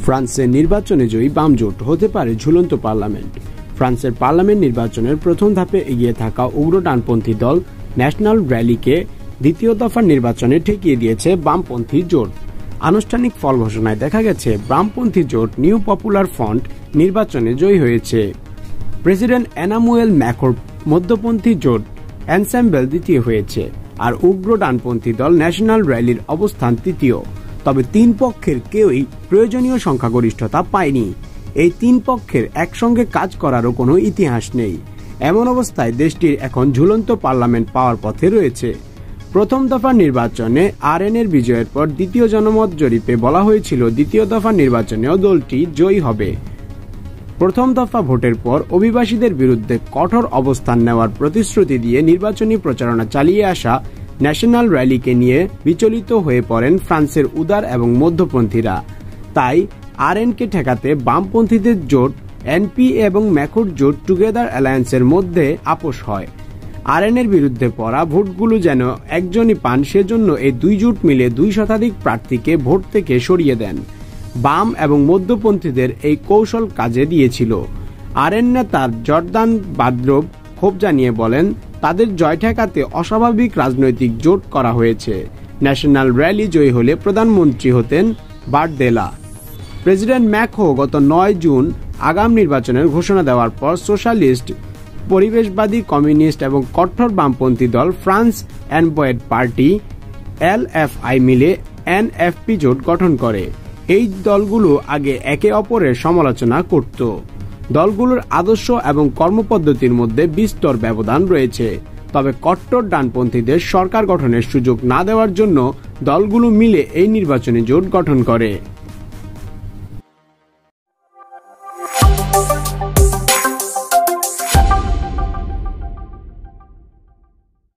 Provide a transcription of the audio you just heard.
ফ্রান্সের নির্বাচনে জয়ী বাম জোট হতে পারে ঝুলন্ত পার্লামেন্ট। ফ্রান্সের পার্লামেন্ট নির্বাচনের প্রথম ধাপে এগিয়ে থাকা উগ্র ডানপন্থী দল ন্যাশনাল র্যালিকে দ্বিতীয় দফার নির্বাচনে ঠেকিয়ে দিয়েছে বামপন্থী জোট। আনুষ্ঠানিক ফল ঘোষণায় দেখা গেছে বামপন্থী জোট নিউ পপুলার ফ্রন্ট নির্বাচনে জয়ী হয়েছে। প্রেসিডেন্ট এনামুয়েল ম্যাক্রোর মধ্যপন্থী জোট এনসেম্বল দ্বিতীয় হয়েছে, আর উগ্র ডানপন্থী দল ন্যাশনাল র্যালির অবস্থান তৃতীয়। তবে তিন পক্ষের কেউই প্রয়োজনীয় সংখ্যাগরিষ্ঠতা পায়নি। এই তিন পক্ষের একসঙ্গে কাজ করারও কোনো ইতিহাস নেই। এমন অবস্থায় দেশটির এখন ঝুলন্ত পার্লামেন্ট পাওয়ার পথে রয়েছে। প্রথম দফার নির্বাচনে আরএনএর বিজয়ের পর দ্বিতীয় জনমত জরিপে বলা হয়েছিল দ্বিতীয় দফার নির্বাচনেও দলটি জয়ী হবে। প্রথম দফা ভোটের পর অভিবাসীদের বিরুদ্ধে কঠোর অবস্থান নেওয়ার প্রতিশ্রুতি দিয়ে নির্বাচনী প্রচারণা চালিয়ে আসা ন্যাশনাল র্যালিকে নিয়ে বিচলিত হয়ে পড়েন ফ্রান্সের উদার এবং মধ্যপন্থীরা। তাই আরএনকে ঠেকাতে বামপন্থীদের জোট এনপি এবং ম্যাক্রোর জোট টুগেদার অ্যালায়েন্সের মধ্যে আপোষ হয়। আরএনএর বিরুদ্ধে পড়া ভোটগুলো যেন একজনই পান, সেজন্য এই দুই জোট মিলে 2 শতাধিক প্রার্থীকে ভোট থেকে সরিয়ে দেন। বাম এবং মধ্যপন্থীদের এই কৌশল কাজে দিয়েছিল। আরএন নেতা জর্দান বাদ্রোভ ক্ষোভ জানিয়ে বলেন, তাদের জয় ঠেকাতে অস্বাভাবিক রাজনৈতিক জোট করা হয়েছে। ন্যাশনাল র্যালি জয়ী হলে প্রধানমন্ত্রী হতেন বারদেলা। প্রেসিডেন্ট ম্যাক্রো গত 9 জুন আগাম নির্বাচনের ঘোষণা দেওয়ার পর সোশ্যালিস্ট, পরিবেশবাদী, কমিউনিস্ট এবং কঠোর বামপন্থী দল ফ্রান্স এনভয়েড পার্টি এলএফআই মিলে এনএফপি জোট গঠন করে। এই দলগুলো আগে একে অপরের সমালোচনা করত। দলগুলোর আদর্শ এবং কর্মপদ্ধতির মধ্যে বিস্তর ব্যবধান রয়েছে। তবে কট্টর ডানপন্থীদের সরকার গঠনের সুযোগ না দেওয়ার জন্য দলগুলো মিলে এই নির্বাচনী জোট গঠন করে।